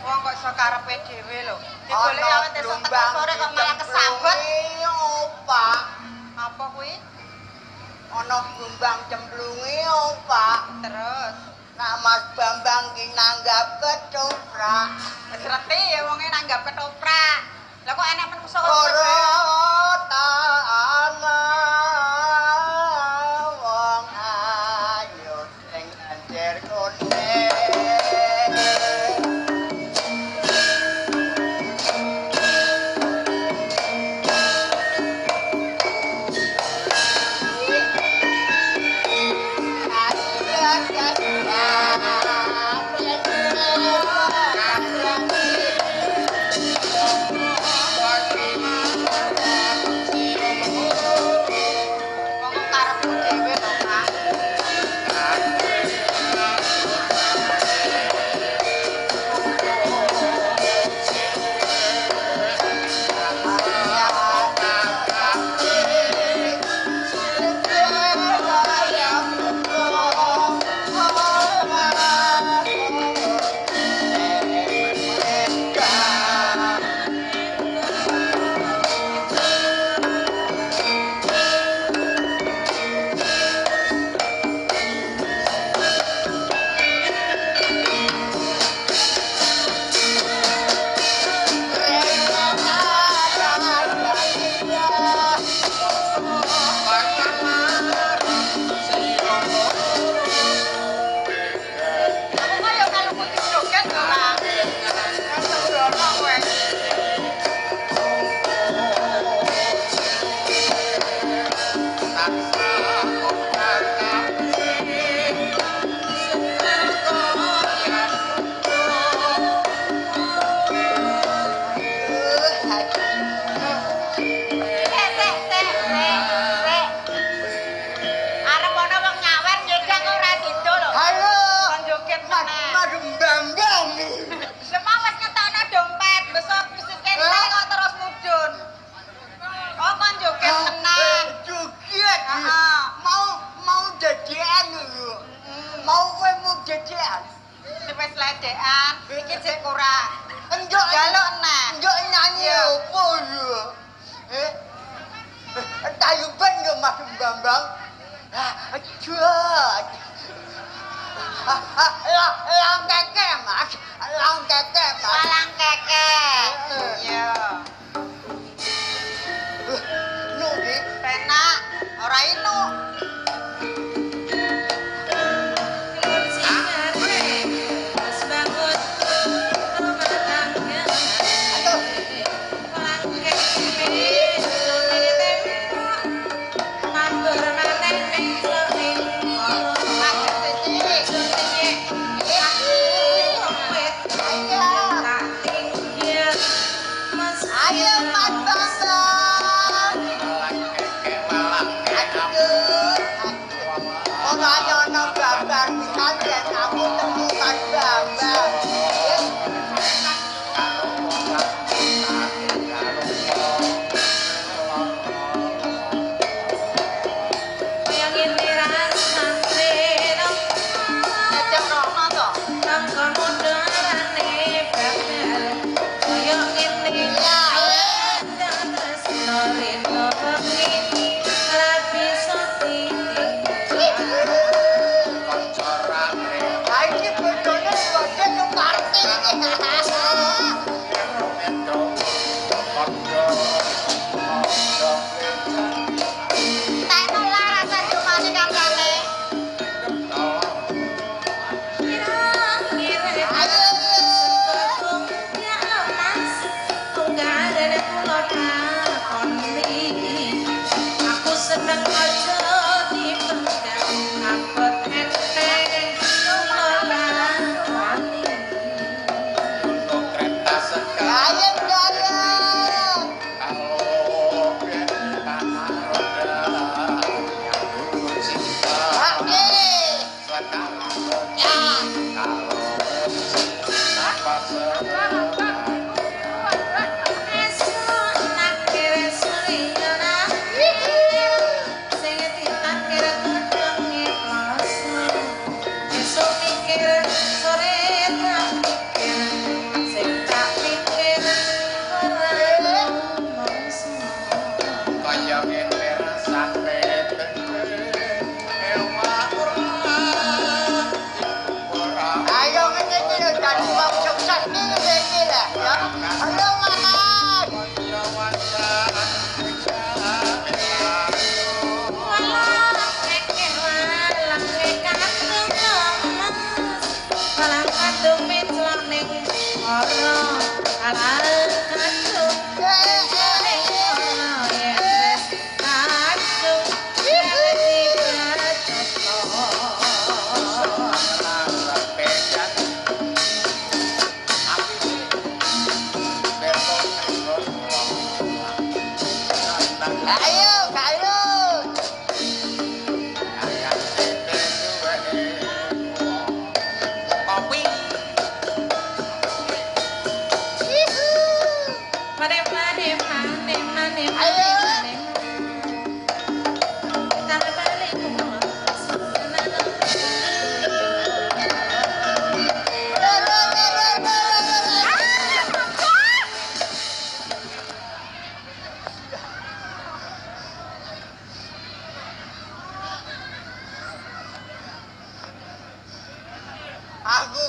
Wong kok iso karepe dhewe lho. Digoleki awet esuk teko sore kok malah kesambet. Opa. Apa kuwi? Ana gumbang cemplunge opa. Terus Nak Mas Bambang ki nanggap ketoprak. wis reti ya wonge nanggap ketoprak. Lah kok enek men kusuk Korotana wong ayu sing anjer kone.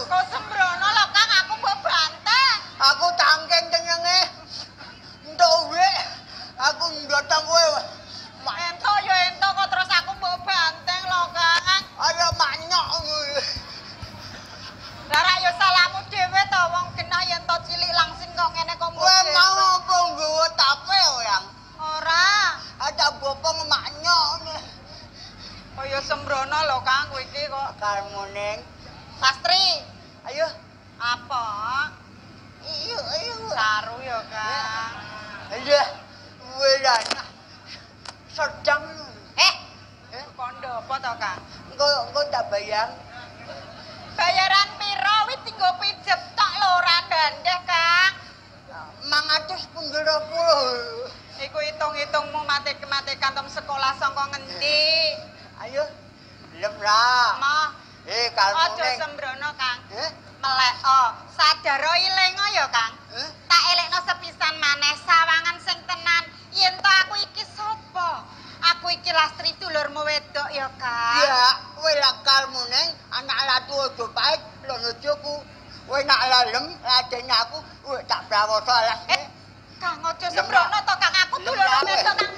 Kok sembrono lho Kang, aku mbok banteng. Aku tangkeng tengenge. Entuk duit. Aku ndotong kowe. Ento ya ento kok terus aku mbok banteng lho Kang. Ayo manyok kowe. Lah ra ya salahmu dhewe to wong genah yen to cilik langsing kok ngene kok Kowe mau apa nggawa tape oyang? Ora. Ada bopong manyok. Kaya sembrono lho Kang kowe iki kok. Karmu ning. Sastri. Ayo. Apa? Iyo, ayo. Saru ya Kang. Iya. Welan. Sedang. Kondo apa to Kang? Engko tak bayar. Bayaran piro wis tinggo pijet tok lho ora ndandeh Kang. 520. Iku hitung-hitungmu mate kantom sekolah saka ngendi? Ayo. Belum lah. Mah. Karmu Aja ning. sembrono Kang. Melek. Sadaro ilengo ya Kang. Tak elekno sepisan maneh sawangan sing tenan. Yen to aku iki sapa? Aku iki Lastri dulurmu wedok ya Kang. Iya, kowe lak karmu ning anak latu aja pait lono joku. Kowe nak lalem ladene aku tak brawoso alas. Kang aja sembrono to Kang, aku dulur wedok Kang